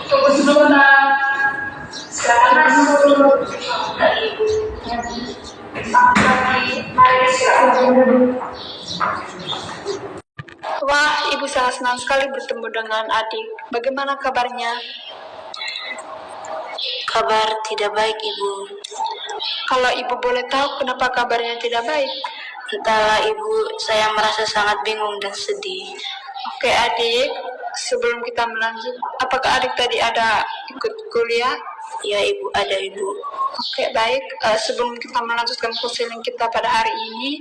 Tunggu sebentar. Sekarang Ibu. Wah, Ibu sangat senang sekali bertemu dengan adik. Bagaimana kabarnya? Kabar tidak baik, Ibu. Kalau Ibu boleh tahu kenapa kabarnya tidak baik? Entahlah, Ibu, saya merasa sangat bingung dan sedih. Oke, adik. Sebelum kita melanjut, apakah adik tadi ada ikut kuliah? Ya, Ibu, ada, Ibu. Oke, baik. Sebelum kita melanjutkan konseling kita pada hari ini,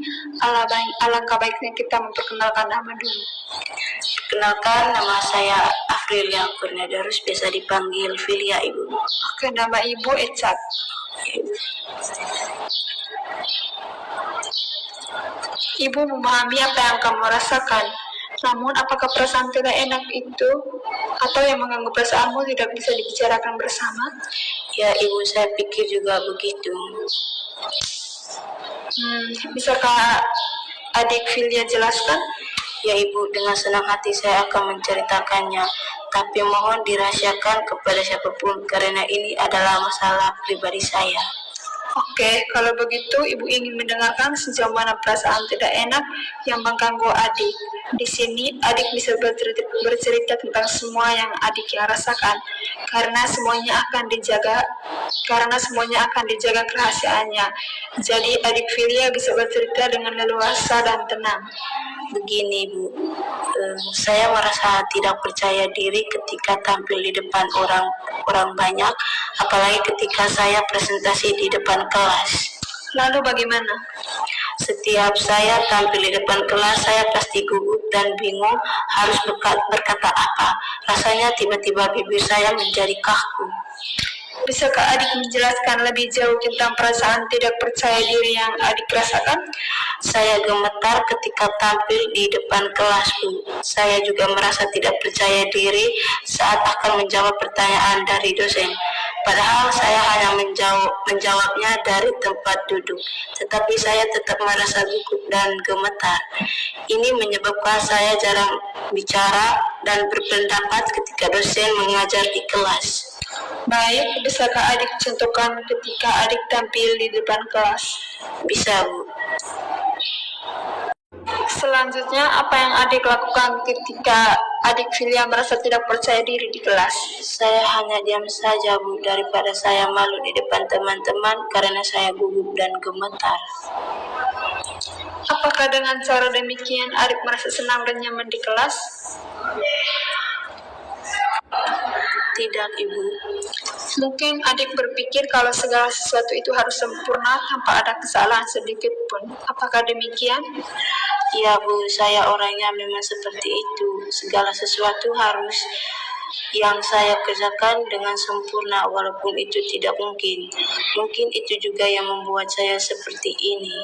alangkah baiknya kita memperkenalkan nama dulu. Kenalkan, nama saya Afrilia Kurniadarus, biasa dipanggil Filia, Ibu. Oke, nama Ibu Ecat. Ibu memahami apa yang kamu rasakan. Namun, apakah perasaan tidak enak itu atau yang mengganggu perasaanmu tidak bisa dibicarakan bersama? Ya, Ibu, saya pikir juga begitu. Bisakah adik Filia jelaskan? Ya, Ibu, dengan senang hati saya akan menceritakannya. Tapi mohon dirahasiakan kepada siapapun karena ini adalah masalah pribadi saya. Oke, kalau begitu Ibu ingin mendengarkan sejauh mana perasaan tidak enak yang mengganggu adik. Di sini adik bisa bercerita tentang semua yang adik rasakan, karena semuanya akan dijaga kerahasiaannya. Jadi adik Filia bisa bercerita dengan leluasa dan tenang. Begini, Bu, saya merasa tidak percaya diri ketika tampil di depan orang banyak, apalagi ketika saya presentasi di depan kelas. Lalu bagaimana? Setiap saya tampil di depan kelas, saya pasti gugup dan bingung harus berkata apa. Rasanya tiba-tiba bibir saya menjadi kaku. Bisakah adik menjelaskan lebih jauh tentang perasaan tidak percaya diri yang adik rasakan? Saya gemetar ketika tampil di depan kelas, Bu. Saya juga merasa tidak percaya diri saat akan menjawab pertanyaan dari dosen. Padahal saya hanya menjawabnya dari tempat duduk, tetapi saya tetap merasa gugup dan gemetar. Ini menyebabkan saya jarang bicara dan berpendapat ketika dosen mengajar di kelas. Baik, bisakah adik contohkan ketika adik tampil di depan kelas? Bisa, Bu. Selanjutnya, apa yang adik lakukan ketika adik Filia merasa tidak percaya diri di kelas? Saya hanya diam saja, Bu, daripada saya malu di depan teman-teman karena saya gugup dan gemetar. Apakah dengan cara demikian adik merasa senang dan nyaman di kelas? Tidak, Ibu. Mungkin adik berpikir kalau segala sesuatu itu harus sempurna tanpa ada kesalahan sedikit pun. Apakah demikian? Ya, Bu, saya orangnya memang seperti itu. Segala sesuatu harus yang saya kerjakan dengan sempurna, walaupun itu tidak mungkin. Mungkin itu juga yang membuat saya seperti ini.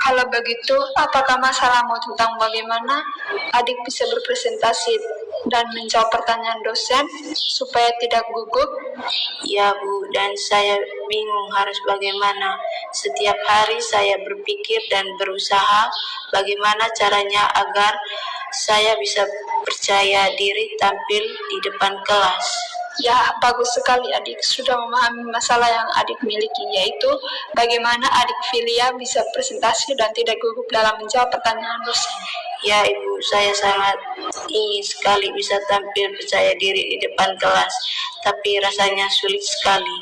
Kalau begitu, apakah masalahmu tentang bagaimana adik bisa berpresentasi dan menjawab pertanyaan dosen supaya tidak gugup? Ya, Bu, dan saya bingung harus bagaimana. Setiap hari saya berpikir dan berusaha bagaimana caranya agar saya bisa percaya diri tampil di depan kelas. Ya, bagus sekali adik sudah memahami masalah yang adik miliki, yaitu bagaimana adik Filia bisa presentasi dan tidak gugup dalam menjawab pertanyaan dosen. Ya, Ibu, saya sangat ingin sekali bisa tampil percaya diri di depan kelas, tapi rasanya sulit sekali.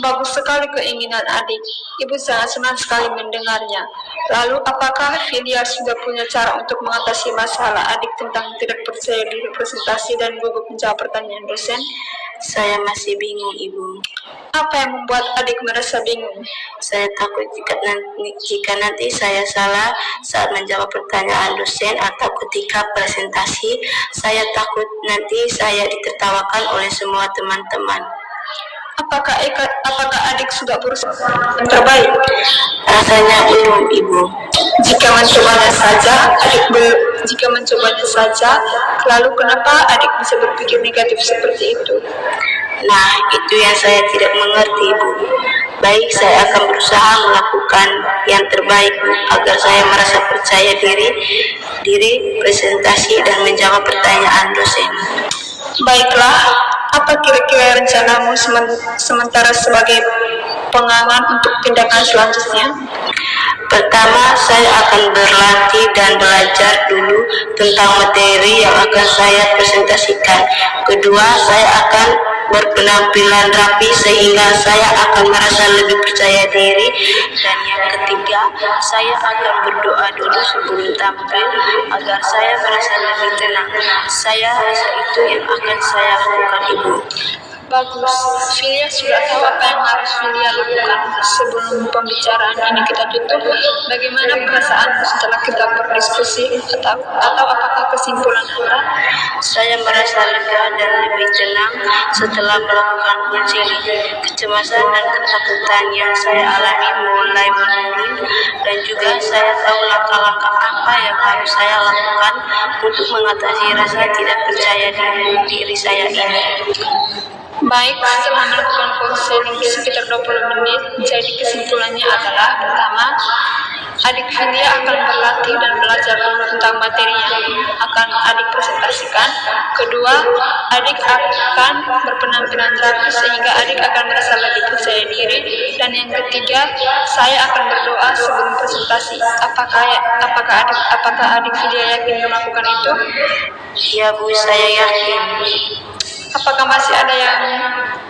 Bagus sekali keinginan adik. Ibu sangat senang sekali mendengarnya. Lalu, apakah Filia sudah punya cara untuk mengatasi masalah adik tentang tidak percaya diri presentasi dan gugup menjawab pertanyaan dosen? Saya masih bingung, Ibu. Apa yang membuat adik merasa bingung? Saya takut jika nanti saya salah saat menjawab pertanyaan dosen atau ketika presentasi. Saya takut nanti saya ditertawakan oleh semua teman-teman. Apakah adik sudah berusaha yang terbaik? Rasanya belum, Ibu. Jika mencobanya saja, lalu kenapa adik bisa berpikir negatif seperti itu? Nah, itu yang saya tidak mengerti, Bu. Baik, saya akan berusaha melakukan yang terbaik, Bu, agar saya merasa percaya diri diri, presentasi, dan menjawab pertanyaan dosen. Baiklah, apa kira-kira rencanamu sementara sebagai pengaman untuk tindakan selanjutnya? Pertama, saya akan berlatih dan belajar dulu tentang materi yang akan saya presentasikan. Kedua, saya akan berpenampilan rapi sehingga saya akan merasa lebih percaya diri. Dan yang ketiga, saya akan berdoa dulu sebelum tampil agar saya merasa lebih tenang. Saya rasa itu yang akan saya lakukan, Ibu. Bagus, Filia sudah tahu apa yang harus Filia lakukan. Sebelum pembicaraan ini kita tutup, bagaimana perasaanmu setelah kita berdiskusi atau apakah kesimpulan Anda? Saya merasa lega dan lebih tenang setelah melakukan uji. Kecemasan dan ketakutan yang saya alami mulai menurun, dan juga saya tahu langkah-langkah apa yang harus saya lakukan untuk mengatasi rasa tidak percaya diri saya ini. Baik, setelah melakukan konseling sekitar 20 menit, jadi kesimpulannya adalah: pertama, adik Filia akan berlatih dan belajar dulu tentang materi yang akan adik presentasikan. Kedua, adik akan berpenampilan rapi sehingga adik akan merasa lebih percaya diri. Dan yang ketiga, saya akan berdoa sebelum presentasi. Apakah adik Filia yakin melakukan itu? Ya Bu, saya yakin. Apakah masih ada yang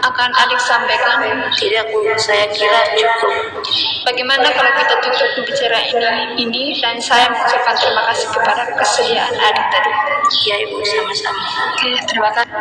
akan adik sampaikan? Tidak Bu, saya kira cukup. Bagaimana kalau kita tutup pembicaraan ini dan saya mengucapkan terima kasih kepada kesediaan adik tadi. Ya Ibu, sama-sama. Oke, terima kasih.